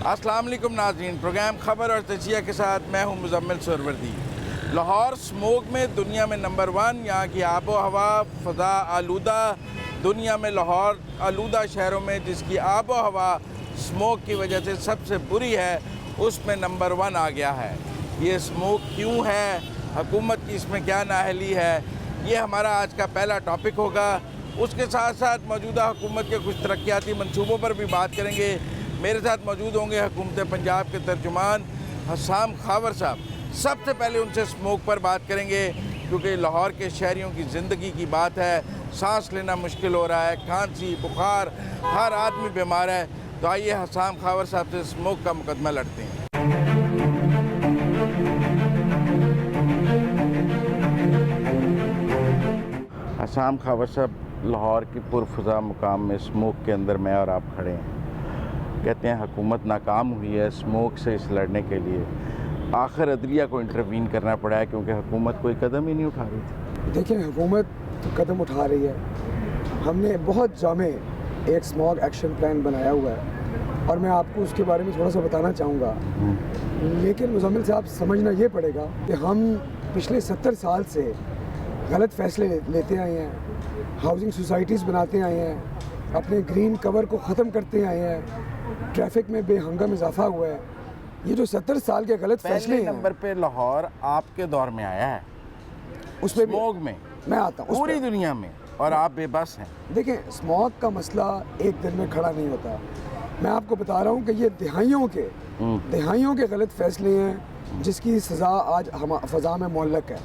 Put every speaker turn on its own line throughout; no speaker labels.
अस्सलाम वालेकुम नाज़रीन, प्रोग्राम ख़बर और तजिया के साथ मैं हूं मुज़म्मिल सरवर्दी। लाहौर स्मोक में दुनिया में नंबर 1, यहाँ की आबो हवा फ़ज़ा आलूदा, दुनिया में लाहौर आलूदा शहरों में जिसकी आबो हवा स्मोक की वजह से सबसे बुरी है, उसमें नंबर 1 आ गया है। ये स्मोक क्यों है, हुकूमत की इसमें क्या नाअहली है, ये हमारा आज का पहला टॉपिक होगा। उसके साथ साथ मौजूदा हुकूमत के कुछ तरक्याती मंसूबों पर भी बात करेंगे। मेरे साथ मौजूद होंगे हुकूमत पंजाब के तर्जुमान हसाम खावर साहब। सबसे पहले उनसे स्मोक पर बात करेंगे क्योंकि लाहौर के शहरियों की ज़िंदगी की बात है, सांस लेना मुश्किल हो रहा है, खांसी बुखार, हर आदमी बीमार है। तो आइए हसाम खावर साहब से स्मोक का मुकदमा लड़ते हैं। हसाम खावर साहब, लाहौर की पुरफ़ज़ा मुकाम में स्मोक के अंदर मैं और आप खड़े हैं। कहते हैं हुकूमत नाकाम हुई है स्मोक से इस लड़ने के लिए। आखिर अदलिया को इंटरवीन करना पड़ा है क्योंकि हुकूमत कोई कदम ही नहीं उठा रही थी।
देखिए, हुकूमत तो कदम उठा रही है। हमने बहुत जामे एक स्मॉग एक्शन प्लान बनाया हुआ है और मैं आपको उसके बारे में थोड़ा सा बताना चाहूँगा। लेकिन मुज़म्मिल साहब, समझना ये पड़ेगा कि हम पिछले 70 साल से गलत फ़ैसले लेते आए हैं, हाउसिंग सोसाइटीज़ बनाते आए हैं, अपने ग्रीन कवर को ख़त्म करते आए हैं, ट्रैफिक में बेहंगम इजाफा हुआ है। ये जो 70 साल के गलत फैसले हैं,
नंबर पे लाहौर आपके दौर में आया है,
उसमें
स्मोग में
मैं आता हूँ
पूरी दुनिया में, और आप बेबस हैं।
देखें, स्मॉग का मसला एक दिन में खड़ा नहीं होता। मैं आपको बता रहा हूँ कि ये दिहाइयों के गलत फैसले हैं जिसकी सज़ा आज हम फ़ज़ा में मुअल्लक़ है।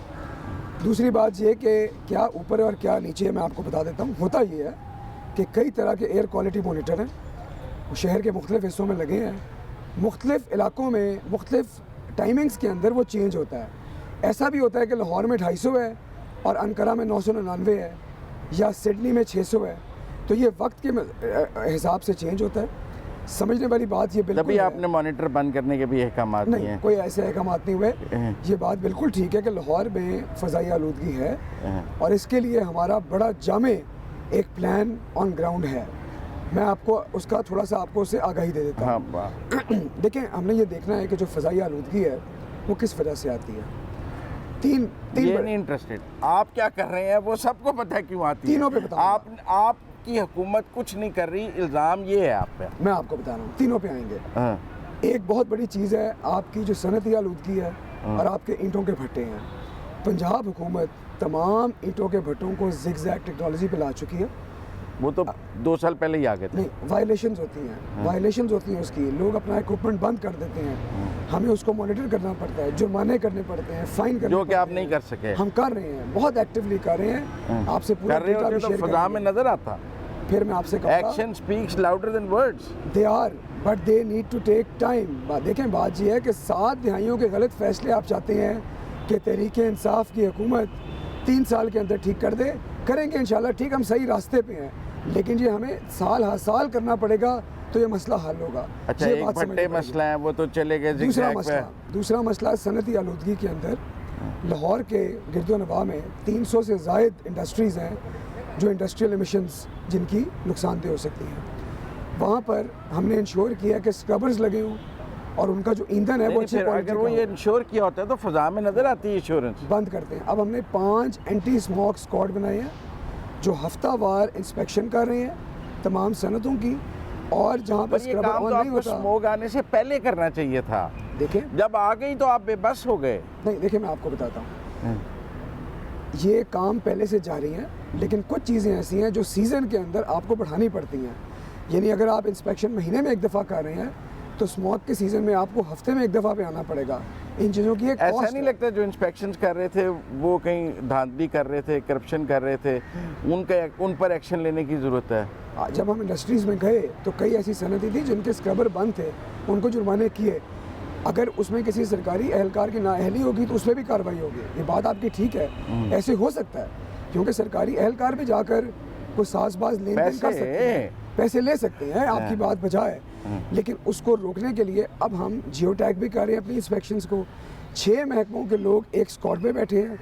दूसरी बात ये कि क्या ऊपर और क्या नीचे, मैं आपको बता देता हूँ। होता ये है कि कई तरह के एयर क्वालिटी मोनीटर हैं, वो शहर के मुख्तलिफ़ हिस्सों में लगे हैं, मुख्तलिफ़ इलाकों में मुख्तलिफ़ टाइमिंग्स के अंदर वो चेंज होता है। ऐसा भी होता है कि लाहौर में 250 है और अनकरा में 999 है या सिडनी में 600 है। तो ये वक्त के हिसाब से चेंज होता है। समझने वाली बात ये बिल्कुल
तभी आपने मॉनिटर बंद करने के भी अहकाम नहीं हैं।
कोई ऐसे अहकाम नहीं हुए। ये बात बिल्कुल ठीक है कि लाहौर में फ़ज़ाई आलूदगी है और इसके लिए हमारा बड़ा जामे एक प्लान ऑन ग्राउंड है। मैं आपको उसका थोड़ा सा आपको उससे आगाही दे देता हूँ। देखें, हमने ये देखना है कि जो फ़ज़ाई आलूदगी है वो किस वजह से आती है। तीन
नहीं इंटरेस्टेड आप क्या कर रहे हैं वो सबको पता है क्यों आती है।
तीनों पे बताऊंगा।
आपकी हुकूमत कुछ नहीं कर रही, इल्ज़ाम ये है आप पे।
मैं आपको बता रहा हूँ, तीनों पे आएंगे। एक बहुत बड़ी चीज़ है आपकी जो सनती आलूदगी है और आपके ईंटों के भट्टे हैं। पंजाब हुकूमत तमाम ईंटों के भट्टों को ज़िगज़ैग टेक्नोलॉजी पे ला चुकी है।
वो तो 2 साल पहले ही आ गए थे।
नहीं, वायलेशंस होती हैं, वायलेशंस होती हैं उसकी। लोग अपना इक्विपमेंट बंद कर देते हैं, हमें उसको मॉनिटर करना पड़ता है, जुर्माने करने पड़ते हैं, फाइन करने
जो कि आप नहीं कर सके।
हम कर रहे हैं, बहुत एक्टिवली कर रहे हैं। आपसे पूरा डेटा भी शेयर
फ़ज़ा में नजर आता।
फिर मैं आपसे कहूँगा,
action speaks louder than words.
They are but they need to take time. देखें, बात ये है कि 7 दिहाइयों के गलत फैसले आप चाहते हैं कि तहरीक इंसाफ की हुकूमत 3 साल के अंदर ठीक कर दे। करेंगे इंशाल्लाह ठीक, हम सही रास्ते पे हैं, लेकिन ये हमें साल हर साल करना पड़ेगा तो ये मसला हल होगा।
अच्छा, एक भट्टे मसला है वो तो चले गए।
दूसरा मसला सनती आलूदगी के अंदर लाहौर के गिरदोनवा में 300 से ज़ायद इंडस्ट्रीज़ हैं जो इंडस्ट्रियल एमिशंस जिनकी नुकसानदेह हो सकती हैं। वहाँ पर हमने इंश्योर किया कि स्क्रबर्स लगे हों और उनका जो ईंधन है वो अच्छी क्वालिटी का।
अगर वो ये इंश्योर किया होता है तो फ़ज़ा में नज़र आती है इंश्योरेंस।
बंद करते हैं। अब हमने 5 एंटी स्मोक स्क्वाड बनाए हैं जो हफ्तावार इंस्पेक्शन कर रहे हैं तमाम सनतों की, और जहाँ पर
स्क्रबर ऑन नहीं होता, स्मोक आने से पहले करना चाहिए था।
देखें,
जब आ गई तो आप बेबस हो गए।
नहीं, देखिए मैं आपको बताता हूँ, ये काम पहले से जारी है, लेकिन कुछ चीज़ें ऐसी हैं जो सीज़न के अंदर आपको बढ़ानी पड़ती हैं। यानी अगर आप इंस्पेक्शन महीने में एक दफ़ा कर रहे हैं तो स्मोक के सीज़न में आपको हफ्ते में एक दफ़ा पे आना पड़ेगा। इन चीज़ों की एक
ऐसा नहीं लगता जो इंस्पेक्शंस कर रहे थे वो कहीं धांधली कर रहे थे, करप्शन कर रहे थे, उन पर एक्शन लेने की ज़रूरत है।
जब हम इंडस्ट्रीज़ में गए तो कई ऐसी सनतें थी जिनके स्क्रबर बंद थे, उनको जुर्माने किए। अगर उसमें किसी सरकारी एहलकार की नाअहली होगी तो उसमें भी कार्रवाई होगी। ये बात आपकी ठीक है, ऐसे हो सकता है क्योंकि सरकारी एहलकार भी जाकर कोई साजबाज लेन देन कर सकते हैं, पैसे ले सकते हैं, आपकी बात बजाय। लेकिन उसको रोकने के लिए अब हम जियो टैग भी कर रहे हैं अपनी इंस्पेक्शंस को। 6 महकमों के लोग एक स्क्वाड पे बैठे हैं,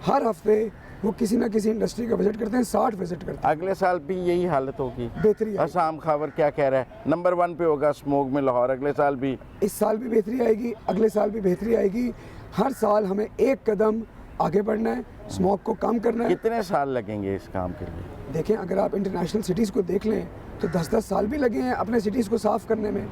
हर हफ्ते वो किसी ना किसी इंडस्ट्री का विजिट करते हैं, 60 विजिट करते हैं।
अगले साल भी यही हालत होगी?
बेहतरी आएगी।
असाम खावर क्या कह रहा है, नंबर 1 पे होगा स्मोक में लाहौर अगले साल भी?
इस साल भी बेहतरी आएगी, अगले साल भी बेहतरी आएगी। हर साल हमें एक कदम आगे बढ़ना है, स्मोक को कम करना है।
कितने साल लगेंगे इस काम के लिए?
देखें, अगर आप इंटरनेशनल सिटीज़ को देख लें तो 10-10 साल भी लगे हैं अपने सिटीज़ को साफ़ करने में।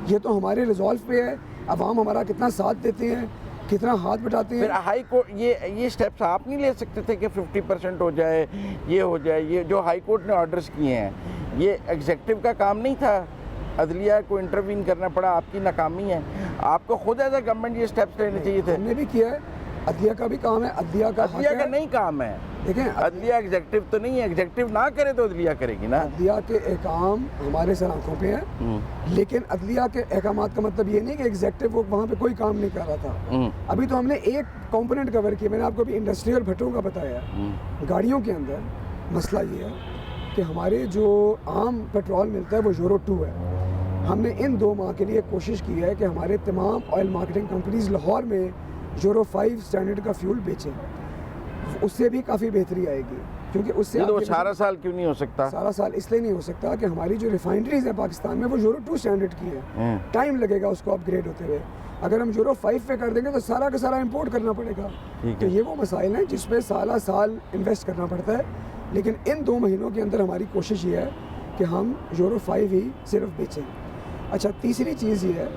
ये तो हमारे रिजॉल्व पे है, अवाम हमारा कितना साथ देते हैं, कितना हाथ बटाते
फिर
हैं।
हाई कोर्ट ये स्टेप्स आप नहीं ले सकते थे कि 50% हो जाए, ये हो जाए? ये जो हाई कोर्ट ने ऑर्डर्स किए हैं, ये एग्जेक्टिव का काम नहीं था? अदलिया को इंटरवीन करना पड़ा, आपकी नाकामी है। आपको खुद एज ए गवर्नमेंट ये स्टेप्स लेने चाहिए थे।
हमने भी किया है, अदलिया का भी काम है, अदलिया का
नहीं काम है।
देखें,
अदलिया एग्जेक्टिव तो नहीं है, एग्जेक्टिव ना करे तो अदलिया करेगी ना।
अदलिया के अहकाम हमारे सर आँखों पे हैं, लेकिन अदलिया के अहकामात का मतलब ये नहीं कि एग्जेक्टिव वो वहाँ पे कोई काम नहीं कर रहा था। अभी तो हमने एक कंपोनेंट कवर किया, मैंने आपको अभी इंडस्ट्री और भट्टों का बताया। गाड़ियों के अंदर मसला ये है कि हमारे जो आम पेट्रोल मिलता है वो यूरो 2 है। हमने इन 2 माह के लिए कोशिश की है कि हमारे तमाम ऑयल मार्केटिंग कंपनीज लाहौर में यूरो 5 स्टैंडर्ड का फ्यूल बेचें, उससे भी काफ़ी बेहतरी आएगी। क्योंकि उससे
तो सारा साल क्यों नहीं हो सकता?
सारा साल इसलिए नहीं हो सकता कि हमारी जो रिफाइनरीज है पाकिस्तान में वो यूरो 2 स्टैंडर्ड की है, टाइम लगेगा उसको अपग्रेड होते हुए। अगर हम यूरो 5 पे कर देंगे तो सारा का सारा इंपोर्ट करना पड़ेगा। तो ये वो मसाइल हैं जिसमें साल इन्वेस्ट करना पड़ता है, लेकिन इन 2 महीनों के अंदर हमारी कोशिश ये है कि हम यूरो 5 ही सिर्फ बेचें। अच्छा, तीसरी चीज़ ये है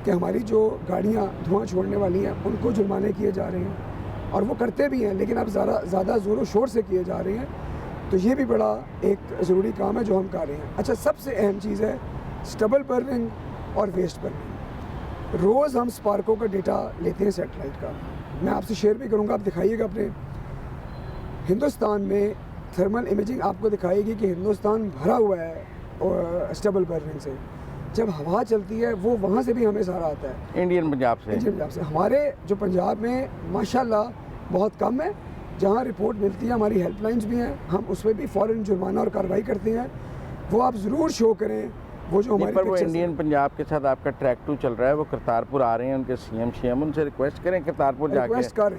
कि हमारी जो गाड़ियाँ धुआं छोड़ने वाली हैं उनको जुर्माने किए जा रहे हैं, और वो करते भी हैं, लेकिन अब ज़्यादा ज़ोरों शोर से किए जा रहे हैं। तो ये भी बड़ा एक ज़रूरी काम है जो हम कर रहे हैं। अच्छा, सबसे अहम चीज़ है स्टबल बर्निंग और वेस्ट बर्निंग। रोज़ हम स्पार्को का डेटा लेते हैं सैटेलाइट का, मैं आपसे शेयर भी करूँगा, आप दिखाइएगा अपने। हिंदुस्तान में थर्मल इमेजिंग आपको दिखाएगी कि हिंदुस्तान भरा हुआ है स्टबल बर्निंग से। जब हवा चलती है वो वहाँ से भी हमें सारा आता है,
इंडियन पंजाब से।
हमारे जो पंजाब में माशाल्लाह बहुत कम है, जहाँ रिपोर्ट मिलती है, हमारी हेल्पलाइंस भी हैं, हम उस पर भी फ़ौरन जुर्माना और कार्रवाई करते हैं। वो आप ज़रूर शो करें। वो जो हमारे
वो इंडियन पंजाब के साथ आपका ट्रैक 2 चल रहा है, वो करतारपुर आ रहे हैं, उनके सीएम उनसे रिक्वेस्ट करें करतारपुर जाके।
रिक्वेस्ट कर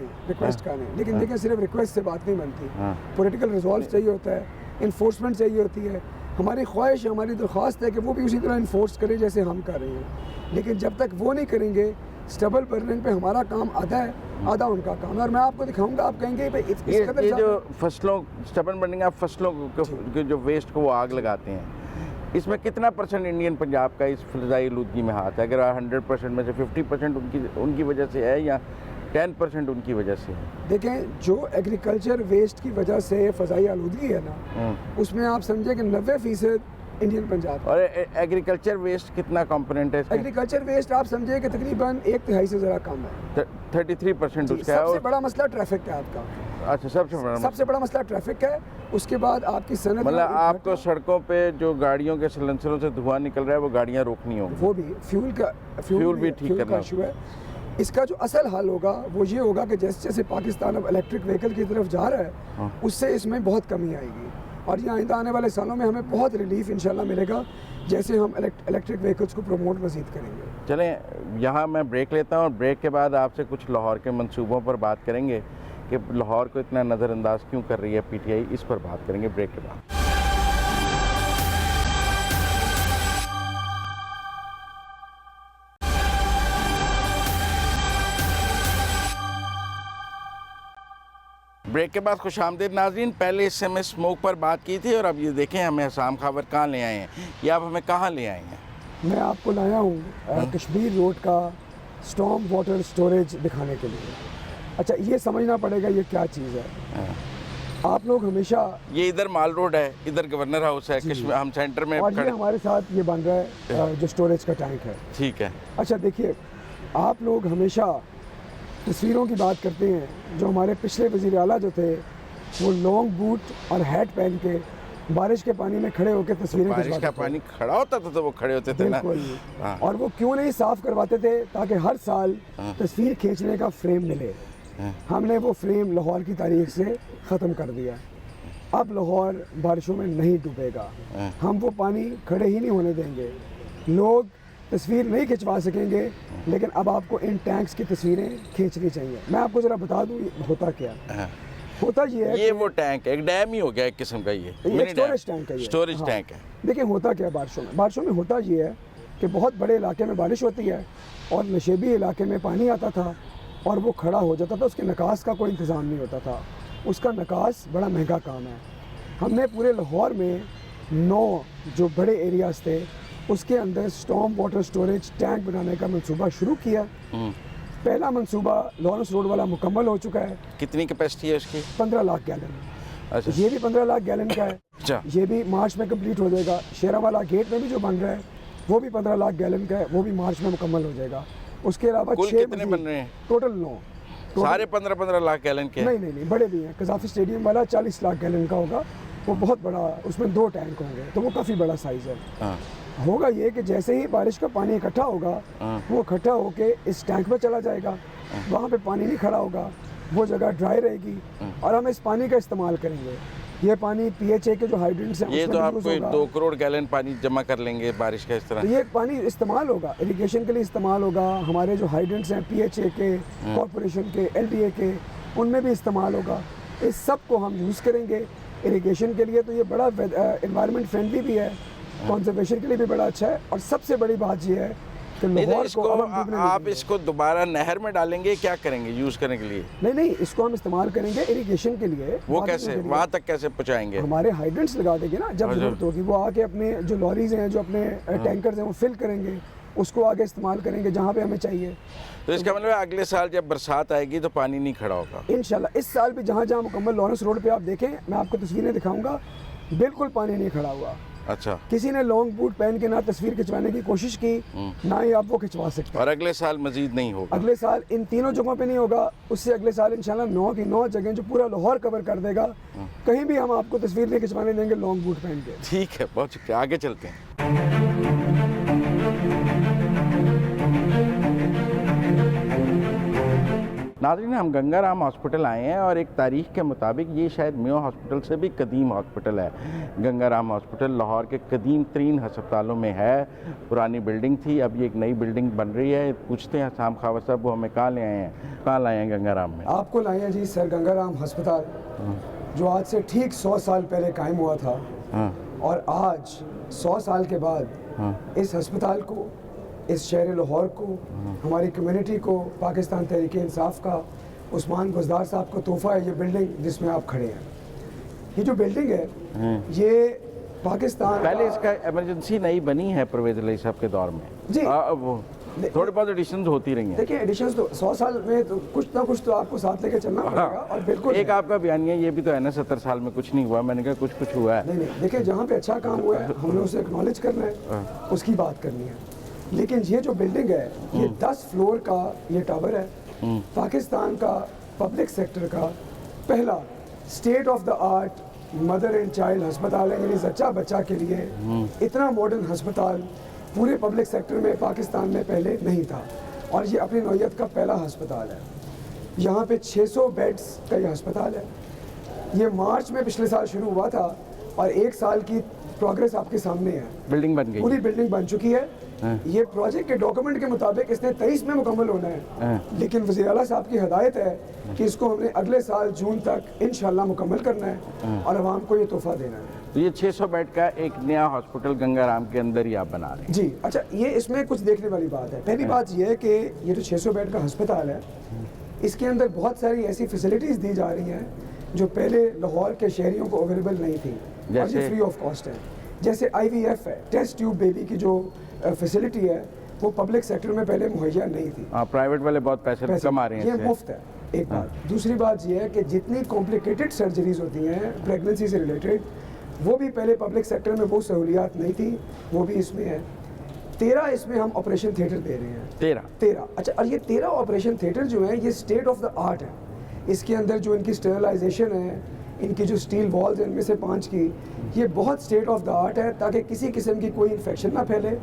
रहे हैं, लेकिन देखिए सिर्फ रिक्वेस्ट से बात नहीं बनती। पॉलिटिकल रिजॉल्व चाहिए होता है, इन्फोर्समेंट चाहिए होती है। हमारी ख्वाहिश, हमारी दरख्वास्त है कि वो भी उसी तरह इन्फोर्स करें जैसे हम कर रहे हैं, लेकिन जब तक वो नहीं करेंगे, स्टबल बर्निंग पे हमारा काम आधा है, आधा उनका काम है। और मैं आपको दिखाऊंगा, आप कहेंगे
ये जो फसलों स्टबल बर्निंग, आप फसलों के जो वेस्ट को वो आग लगाते हैं, इसमें कितना % इंडियन पंजाब का इस फ़िज़ाई आलूदगी में हाथ है? अगर 100% में से 50% उनकी वजह से है या 10% उनकी वजह से है?
देखें, जो एग्रीकल्चर वेस्ट की वजह से फ़ज़ाई आलूदगी है ना, उसमें आप समझे कि 90% इंडियन पंजाब।
और एग्रीकल्चर वेस्ट कितना कंपोनेंट है?
एग्रीकल्चर वेस्ट आप समझे कि तकरीबन 1/3 से ज़रा कम है,
33% उसका है।
सबसे बड़ा मसला ट्रैफिक है आपका।
अच्छा, सबसे बड़ा मसला ट्रैफिक है। उसके बाद आपकी सनत, मतलब आपको सड़कों पे जो गाड़ियों के सिलेंसरों से धुआं निकल रहा है वो गाड़ियाँ रोकनी होगी,
वो भी फ्यूल भी ठीक करना इशू है। इसका जो असल हल होगा वो ये होगा कि जैसे जैसे पाकिस्तान अब इलेक्ट्रिक व्हीकल की तरफ जा रहा है, उससे इसमें बहुत कमी आएगी, और ये आइंदा आने वाले सालों में हमें बहुत रिलीफ इंशाल्लाह मिलेगा जैसे हम इलेक्ट्रिक व्हीकल्स को प्रमोट मज़ीद करेंगे।
चलें, यहाँ मैं ब्रेक लेता हूँ, और ब्रेक के बाद आपसे कुछ लाहौर के मंसूबों पर बात करेंगे कि लाहौर को इतना नज़रअंदाज क्यों कर रही है PTI, इस पर बात करेंगे ब्रेक के बाद। ब्रेक के बाद खुशामदीद नाज़रीन। पहले इससे में स्मोक पर बात की थी, और अब ये देखें हमें असाम खावर कहाँ ले आए हैं, ये आप हमें कहाँ ले आए हैं?
मैं आपको लाया हूँ कश्मीर रोड का स्टॉर्म वाटर स्टोरेज दिखाने के लिए। अच्छा, ये समझना पड़ेगा ये क्या चीज़ है। आप लोग हमेशा,
ये इधर माल रोड है, इधर गवर्नर हाउस है, कश्मीर हम सेंटर में,
और ये हमारे साथ ये बन रहा है जो स्टोरेज का टैंक है।
ठीक है।
अच्छा देखिए, आप लोग हमेशा तस्वीरों की बात करते हैं। जो हमारे पिछले वज़ीर आला जो थे, वो लॉन्ग बूट और हैट पहन के बारिश के पानी में खड़े होकर तस्वीरें
बारिश का पानी खड़ा होता था तो वो खड़े होते थे ना।
और वो क्यों नहीं साफ करवाते थे ताकि हर साल तस्वीर खींचने का फ्रेम मिले। हमने वो फ्रेम लाहौर की तारीख से ख़त्म कर दिया। अब लाहौर बारिशों में नहीं डूबेगा, हम वो पानी खड़े ही नहीं होने देंगे। लोग तस्वीर नहीं खिंचवा सकेंगे, लेकिन अब आपको इन टैंक्स की तस्वीरें खींचनी चाहिए। मैं आपको ज़रा बता दूँ होता क्या। होता ये है
ये वो टैंक है, एक डैम ही हो गया एक किस्म का, ये
एक स्टोरेज टैंक है ये।
स्टोरेज
हाँ।
टैंक है।
देखिए होता क्या है बारिशों में होता ये है कि बहुत बड़े इलाके में बारिश होती है और नशेबी इलाके में पानी आता था और वो खड़ा हो जाता था, उसके निकास का कोई इंतज़ाम नहीं होता था। उसका निकास बड़ा महंगा काम है। हमने पूरे लाहौर में 9 जो बड़े एरियाज थे उसके अंदर स्टॉर्म वाटर स्टोरेज टैंक बनाने का मंसूबा शुरू किया। पहला मंसूबा लॉरेंस रोड वाला मुकम्मल हो चुका है।
कितनी कैपेसिटी है उसकी?
15 लाख गैलन।
अच्छा,
ये भी 15 लाख गैलन का है।
अच्छा,
ये भी मार्च में कंप्लीट हो जाएगा। शेरावाला गेट में भी जो बन रहा है वो भी 15 लाख गैलन का है, वो भी मार्च में मुकम्मल हो जाएगा। उसके अलावा
कुल
6
कितने बन रहे हैं?
टोटल 9।
सारे 15-15 लाख गैलन के?
नहीं, बड़े भी हैं। कजाफी स्टेडियम वाला 40 लाख गैलन का होगा, वो बहुत बड़ा, उसमें 2 टैंक होंगे, तो वो काफ़ी बड़ा साइज़ है।
हाँ।
होगा ये कि जैसे ही बारिश का पानी इकट्ठा होगा वो इकट्ठा होके इस टैंक में चला जाएगा, वहाँ पे पानी नहीं खड़ा होगा, वो जगह ड्राई रहेगी और हम इस पानी का इस्तेमाल करेंगे। ये पानी PHA के जो हाइड्रेंट्स हैं
ये
उसमें
तो
भी
आप
यूज़
कोई
होगा।
2 करोड़ गैलन पानी जमा कर लेंगे बारिश का इस
तो
तरह।
ये पानी इस्तेमाल होगा, इरिगेशन के लिए इस्तेमाल होगा। हमारे जो हाइड्रेंट्स हैं PHA के, कॉरपोरेशन के, LDA के, उनमें भी इस्तेमाल होगा। इस सब को हम यूज़ करेंगे इरिगेशन के लिए। तो ये बड़ा एनवायरनमेंट फ्रेंडली भी है, कंजर्वेशन के लिए भी बड़ा अच्छा है। और सबसे बड़ी बात ये है कि लाहौर को अब हम डूबने नहीं
आप
देंगे।
इसको दोबारा नहर में डालेंगे, क्या करेंगे यूज करने के लिए?
नहीं, इसको हम इस्तेमाल करेंगे इरिगेशन के लिए।
वो
वाटर
कैसे
के लिए।
वहाँ तक कैसे पहुँचाएंगे?
हमारे हाइड्रेंट्स लगा देंगे ना, जब
अच्छा।
जरूरत होगी वो आके अपने जो लॉरीज हैं, जो अपने टैंकर्स हैं, वो फिल करेंगे, उसको आगे इस्तेमाल करेंगे जहाँ पे हमें चाहिए।
तो इसका मतलब है अगले साल जब बरसात आएगी तो पानी नहीं खड़ा होगा?
इंशाल्लाह इस साल भी जहाँ जहाँ मुकम्मल लॉरेंस रोड पे आप देखें, मैं आपको तस्वीरें दिखाऊंगा, बिल्कुल पानी नहीं खड़ा हुआ।
अच्छा।
किसी ने लॉन्ग बूट पहन के ना तस्वीर खिंचवाने की कोशिश की, ना ही आप वो खिंचवा सकते।
और अगले साल मजीद नहीं होगा?
अगले साल इन तीनों जगहों पे नहीं होगा, उससे अगले साल इंशाल्लाह 9 की 9 जगह जो पूरा लाहौर कवर कर देगा, कहीं भी हम आपको तस्वीर नहीं खिंचवाने देंगे लॉन्ग बूट पहन के।
ठीक है, बहुत शुक्रिया। आगे चलते हैं। नाज़रीन, हम गंगाराम हॉस्पिटल आए हैं और एक तारीख के मुताबिक ये शायद मेयो हॉस्पिटल से भी कदीम हॉस्पिटल है। गंगाराम हॉस्पिटल लाहौर के कदीम तरीन हस्पतालों में है। पुरानी बिल्डिंग थी, अब ये एक नई बिल्डिंग बन रही है। पूछते हैं हसाम खावर साहब, वो हमें कहाँ ले आए हैं, कहाँ लाए हैं गंगाराम में?
आपको लाए हैं जी सर गंगाराम अस्पताल, जो आज से ठीक 100 साल पहले कायम हुआ था। और आज 100 साल के बाद इस अस्पताल को, इस शहर लाहौर को, हमारी कम्युनिटी को, पाकिस्तान तहरीक इंसाफ का, उस्मान गुजदार साहब को तोहफा है ये बिल्डिंग जिसमें आप खड़े हैं। ये जो बिल्डिंग है ये पाकिस्तान
पहले इसका इमरजेंसी नहीं बनी है परवेज़ अली साहब के दौर में
जी।
वो थोड़ी बहुत एडिशंस होती रही हैं।
देखिए एडिशंस तो 100 साल में तो कुछ ना कुछ तो आपको साथ लेके चलना पड़ेगा। और बिल्कुल
एक आपका बयानिया ये भी तो है ना, 70 साल में कुछ नहीं हुआ। मैंने कहा कुछ हुआ है।
नहीं, देखिए जहाँ पे अच्छा काम हुआ है हमने उसे एक्नॉलेज करना है, उसकी बात करनी है। लेकिन ये जो बिल्डिंग है ये 10 फ्लोर का ये टावर है। पाकिस्तान का पब्लिक सेक्टर का पहला state of the art mother and child अस्पताल है, यानी जच्चा बच्चा के लिए इतना मॉडर्न अस्पताल पूरे पब्लिक सेक्टर में पाकिस्तान में पहले नहीं था। और ये अपनी नौयत का पहला अस्पताल है। यहाँ पे 600 बेड्स का ये अस्पताल है। ये मार्च में पिछले साल शुरू हुआ था और 1 साल की प्रोग्रेस आपके सामने है।
बिल्डिंग बन गई,
पूरी बिल्डिंग बन चुकी है। ये प्रोजेक्ट के डॉक्यूमेंट के मुताबिक इसने 23 में मुकम्मल होना है, लेकिन वज़ीर आला साहब की हदायत है कि इसको हमने अगले साल जून तक इंशाल्लाह मुकम्मल करना है और आवाम को ये तोहफा देना है।
तो ये 600 बेड का एक नया हॉस्पिटल गंगाराम के अंदर ही आप बना रहे हैं?
जी। अच्छा, ये इसमें कुछ देखने वाली बात है। पहली बात ये है कि ये जो 600 बेड का अस्पताल है इसके अंदर बहुत सारी ऐसी फैसिलिटीज़ दी जा रही हैं जो पहले लाहौर के शहरियों को अवेलेबल नहीं थी, और ये फ्री ऑफ कॉस्ट है। जैसे IVF है, टेस्ट ट्यूब बेबी की जो फैसिलिटी है वो पब्लिक सेक्टर में पहले मुहैया नहीं थी।
प्राइवेट वाले बहुत पैसे कमा रहे हैं,
ये मुफ्त है, एक बात। दूसरी बात ये है कि जितनी कॉम्प्लिकेटेड सर्जरीज होती हैं प्रेगनेंसी से रिलेटेड, वो भी पहले पब्लिक सेक्टर में वो सहूलियात नहीं थी, वो भी इसमें है। 13 इसमें हम ऑपरेशन थिएटर दे रहे हैं। 13। अच्छा, और ये 13 ऑपरेशन थिएटर जो है ये स्टेट ऑफ द आर्ट है। इसके अंदर जो इनकी स्टेरलाइजेशन है, इनकी जो स्टील वॉल्स हैं इनमें से 5 की, ये बहुत स्टेट ऑफ द आर्ट है ताकि किसी किस्म की कोई इन्फेक्शन ना फैले।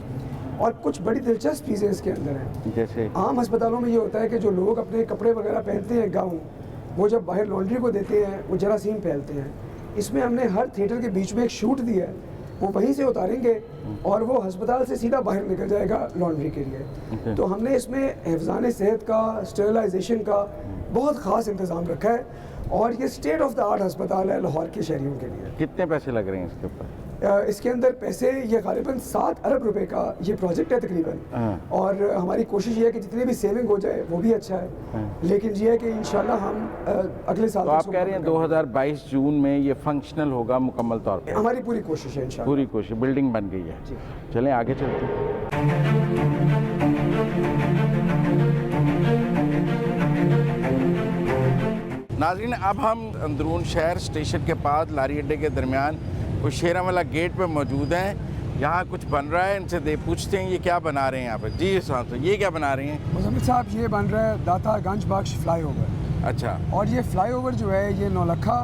और कुछ बड़ी दिलचस्प चीज़ें इसके अंदर हैं।
जैसे
आम अस्पतालों में ये होता है कि जो लोग अपने कपड़े वगैरह पहनते हैं, गाउन, वो जब बाहर लॉन्ड्री को देते हैं वो जरासीम फैलते हैं। इसमें हमने हर थिएटर के बीच में एक शूट दिया है, वो वहीं से उतारेंगे और वो अस्पताल से सीधा बाहर निकल जाएगा लॉन्ड्री के लिए। तो हमने इसमें हिफ्ज़ान सेहत का, स्टेरलाइजेशन का बहुत ख़ास इंतज़ाम रखा है। और ये स्टेट ऑफ द आर्ट अस्पताल है लाहौर के शहरियों के लिए।
कितने पैसे लग रहे हैं इसके ऊपर?
इसके अंदर पैसे ये गालिबन 7 अरब रुपए का ये प्रोजेक्ट है तकरीबन, और हमारी कोशिश ये है कि जितनी भी सेविंग हो जाए वो भी अच्छा है, लेकिन ये है कि इंशाल्लाह हम अगले साल
तो आप कह रहे हैं 2022 जून में ये फंक्शनल होगा मुकम्मल तौर पे?
हमारी पूरी कोशिश है इंशाल्लाह।
पूरी कोशिश, बिल्डिंग बन गई है। चलें आगे चलते हैं। नाज़रीन, अब हम अंदरून शहर स्टेशन के पास लारी अड्डे के दरमियान कुछ शेरावाला गेट पे मौजूद हैं। यहाँ कुछ बन रहा है, इनसे पूछते हैं ये क्या बना रहे हैं यहाँ पर। जी साहब, ये क्या बना रहे हैं?
मुज़म्मिल साहब, ये बन रहा है दाता गंज बख्श फ्लाईओवर।
अच्छा।
और ये फ्लाईओवर जो है ये नौलखा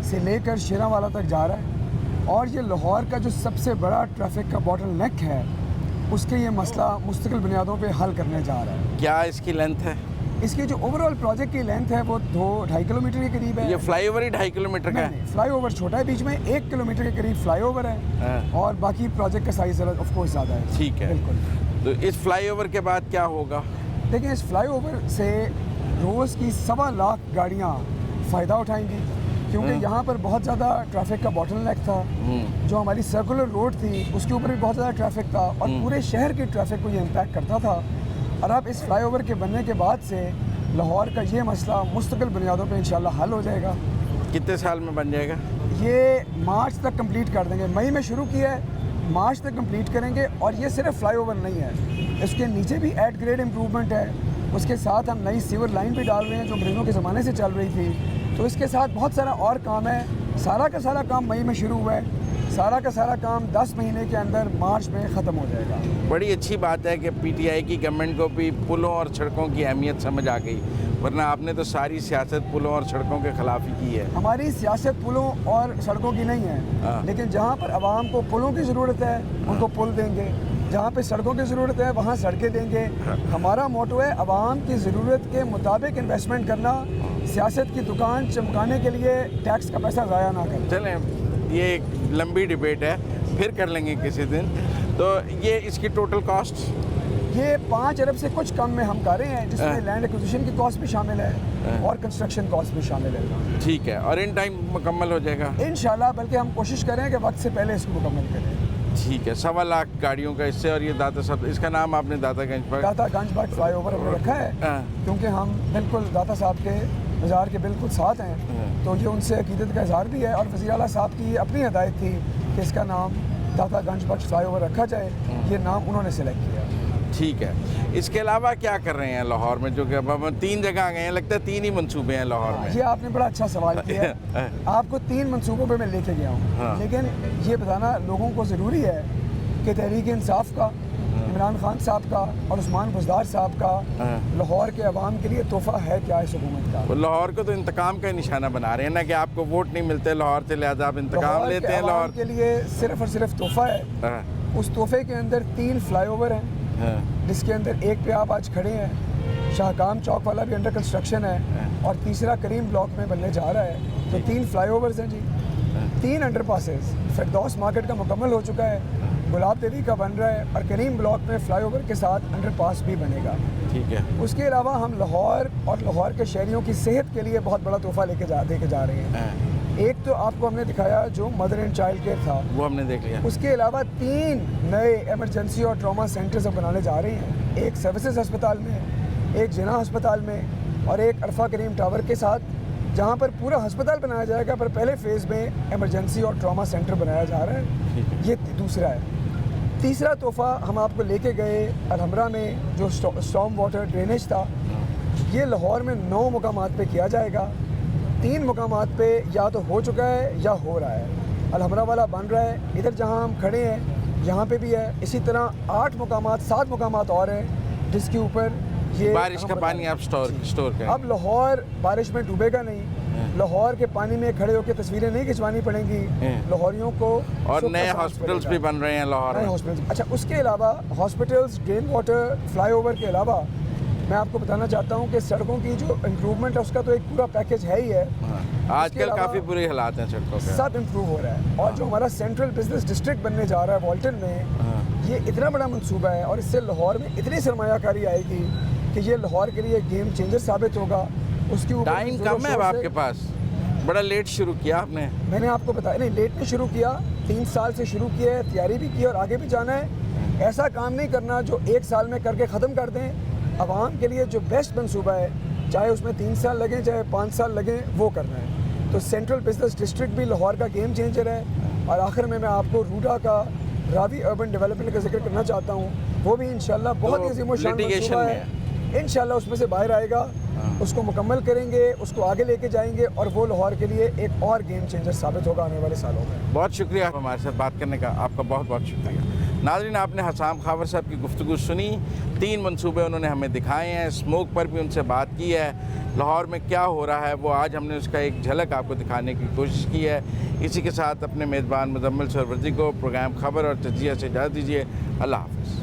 से लेकर शेरावाला तक जा रहा है, और ये लाहौर का जो सबसे बड़ा ट्रैफिक का बॉटल नेक है उसके ये मसला मुस्तकिल बुनियादों पे हल करने जा रहा है।
क्या इसकी लेंथ है?
इसकी जो ओवरऑल प्रोजेक्ट की लेंथ है वो 2-2.5 किलोमीटर के करीब है।
ये फ्लाईओवर ही 2.5 किलोमीटर का है?
फ्लाईओवर छोटा है, बीच में 1 किलोमीटर के करीब फ्लाईओवर है, और बाकी प्रोजेक्ट का साइज ऑफ कोर्स ज़्यादा है।
ठीक है, बिल्कुल। तो इस फ्लाईओवर के बाद क्या होगा?
देखिए, इस फ्लाईओवर से रोज़ की 1.25 लाख गाड़ियाँ फ़ायदा उठाएंगी, क्योंकि यहाँ पर बहुत ज़्यादा ट्रैफिक का बॉटल नेक था। जो हमारी सर्कुलर रोड थी उसके ऊपर भी बहुत ज़्यादा ट्रैफिक था, और पूरे शहर के ट्रैफिक को ये इम्पैक्ट करता था। और अब इस फ्लाईओवर के बनने के बाद से लाहौर का ये मसला मुस्तकिल बुनियादों पे इंशाल्लाह हल हो जाएगा।
कितने साल में बन जाएगा?
ये मार्च तक कंप्लीट कर देंगे। मई में शुरू किया है, मार्च तक कंप्लीट करेंगे। और ये सिर्फ फ्लाईओवर नहीं है, इसके नीचे भी एट ग्रेड इम्प्रूवमेंट है। उसके साथ हम नई सीवर लाइन भी डाल रहे हैं जो अंग्रेज़ों के ज़माने से चल रही थी। तो इसके साथ बहुत सारा और काम है। सारा का सारा काम मई में शुरू हुआ है, सारा का सारा काम 10 महीने के अंदर मार्च में ख़त्म हो जाएगा।
बड़ी अच्छी बात है कि पीटीआई की गवर्नमेंट को भी पुलों और सड़कों की अहमियत समझ आ गई, वरना आपने तो सारी सियासत पुलों और सड़कों के खिलाफ ही की है।
हमारी सियासत पुलों और सड़कों की नहीं है, लेकिन जहाँ पर आवाम को पुलों की ज़रूरत है उनको पुल देंगे, जहाँ पे सड़कों की ज़रूरत है वहाँ सड़कें देंगे। हमारा मोटो है आवाम की ज़रूरत के मुताबिक इन्वेस्टमेंट करना, सियासत की दुकान चमकाने के लिए टैक्स का पैसा ज़ाया ना करें।
चलें, ये एक लंबी डिबेट है, फिर कर लेंगे किसी दिन। तो ये इसकी टोटल कॉस्ट?
ये 5 अरब से कुछ कम में हम कर रहे हैं, जिसमें लैंड एक्विजिशन की कॉस्ट भी शामिल है और कंस्ट्रक्शन कॉस्ट भी शामिल है।
ठीक है, और इन टाइम मुकम्मल हो जाएगा इंशाल्लाह,
बल्कि हम कोशिश करें कि वक्त से पहले इसको मुकम्मल करें।
ठीक है, 1.25 लाख गाड़ियों का इससे। और ये दाता साहब, इसका नाम आपने दाता गंज
बाग फ्लाईओवर हमने रखा है, क्योंकि हम बिल्कुल दाता साहब के मज़ार के बिल्कुल साथ हैं, तो ये उनसे अकीदत का इजहार भी है। और वज़ीर आला साहब की अपनी हिदायत थी कि इसका नाम दाता गंज बख्श फ्लाईओवर रखा जाए, ये नाम उन्होंने सेलेक्ट किया।
ठीक है, इसके अलावा क्या कर रहे हैं लाहौर में? जो कि अब हम 3 जगह गए हैं, लगता है 3 ही मंसूबे हैं लाहौर में।
ये आपने बड़ा अच्छा सवाल किया है। आपको 3 मंसूबों पे मैं लेके गया हूँ, लेकिन ये बताना लोगों को ज़रूरी है कि तहरीक इंसाफ का, इमरान खान साहब का और उस्मान बुज़दार साहब का लाहौर के अवाम के लिए तोहफ़ा है क्या इस हुकूमत का?
वो लाहौर को तो इंतकाम का निशाना बना रहे हैं ना, कि आपको वोट नहीं मिलते लाहौर से, लिहाजा आप इंतकाम लेते हैं। लाहौर
के लिए सिर्फ और सिर्फ तोहफ़ा है। उस तोहफे के अंदर 3 फ्लाईओवर हैं, जिसके अंदर एक पे आप आज खड़े हैं, शाहकाम चौक वाला भी अंडर कंस्ट्रक्शन है, और तीसरा करीम ब्लॉक में बनने जा रहा है। तो 3 फ्लाईओवर्स हैं जी, 3 अंडरपासेस। फिरदौस मार्केट का मुकम्मल हो चुका है, गुलाब देवी का बन रहा है, और करीम ब्लॉक में फ्लाईओवर के साथ अंडरपास भी बनेगा।
ठीक है।
उसके अलावा हम लाहौर और लाहौर के शहरियों की सेहत के लिए बहुत बड़ा तोहफा दे के जा रहे हैं। एक तो आपको हमने दिखाया जो मदर एंड चाइल्ड केयर था,
वो हमने देख लिया।
उसके अलावा 3 नए इमरजेंसी और ट्रॉमा सेंटर्स अब बनाने जा रहे हैं, एक सर्विसेज अस्पताल में, एक जिना अस्पताल में, और एक अरफा करीम टावर के साथ, जहाँ पर पूरा अस्पताल बनाया जाएगा, पर पहले फेज़ में इमरजेंसी और ट्रॉमा सेंटर बनाया जा रहा है। ये दूसरा है। तीसरा तोहफ़ा हम आपको लेके गए अलहमरा में, जो स्टॉर्म वाटर ड्रेनेज था, ये लाहौर में 9 मुकामात पे किया जाएगा। 3 मुकामात पे या तो हो चुका है या हो रहा है। अलहमरा वाला बन रहा है, इधर जहाँ हम खड़े हैं यहाँ पे भी है। इसी तरह 8 मुकामात 7 मुकामात और हैं, जिसके ऊपर ये
बारिश का पानी आप स्टोर करें।
अब लाहौर बारिश में डूबेगा नहीं, लाहौर के पानी में खड़े होकर तस्वीरें नहीं खिंचवानी पड़ेंगी लाहौरियों को।
और नए हॉस्पिटल्स भी बन रहे हैं लाहौर में।
हॉस्पिटल्स, अच्छा, उसके अलावा हॉस्पिटल्स, ड्रेन वाटर, फ्लाईओवर के अलावा मैं आपको बताना चाहता हूँ कि सड़कों की जो इम्प्रूवमेंट है उसका तो एक पूरा पैकेज है ही है।
आजकल काफ़ी बुरे हालात हैं सड़कों पे,
सब इम्प्रूव हो रहा है। और जो हमारा सेंट्रल बिजनेस डिस्ट्रिक्ट बनने जा रहा है वॉल्टन में, ये इतना बड़ा मंसूबा है, और इससे लाहौर में इतनी सरमायाकारी आएगी कि ये लाहौर के लिए गेम चेंजर साबित होगा। उसकी
टाइम कम है अब आपके पास? बड़ा लेट शुरू किया आपने।
मैंने आपको बताया नहीं, लेट ने शुरू किया, 3 साल से शुरू किया है, तैयारी भी की है और आगे भी जाना है। ऐसा काम नहीं करना जो 1 साल में करके ख़त्म कर दें। आवाम के लिए जो बेस्ट मंसूबा है, चाहे उसमें 3 साल लगें चाहे 5 साल लगें, वो करना है। तो सेंट्रल बिजनेस डिस्ट्रिक्ट भी लाहौर का गेम चेंजर है। और आखिर में मैं आपको रूडा का रावी अर्बन डेवलपमेंट का जिक्र करना चाहता हूँ। वो भी इंशाल्लाह बहुत ही अज़ीमुश्शान
litigation
मंसूबा
में
है। इंशाल्लाह उसमें से बाहर आएगा, उसको मुकम्मल करेंगे, उसको आगे लेके जाएंगे और वो लाहौर के लिए एक और गेम चेंजर साबित होगा आने वाले सालों में।
बहुत शुक्रिया हमारे साथ बात करने का, आपका बहुत बहुत शुक्रिया। नाज़रीन, आपने हसाम खावर साहब की गुफ्तगू सुनी। 3 मंसूबे उन्होंने हमें दिखाए हैं, स्मोक पर भी उनसे बात की है, लाहौर में क्या हो रहा है वो आज हमने उसका एक झलक आपको दिखाने की कोशिश की है। इसी के साथ अपने मेज़बान मुज़म्मिल सरवर्दी को प्रोग्राम खबर और तजिया से इजाज़त दीजिए। अल्लाह हाफ़िज़।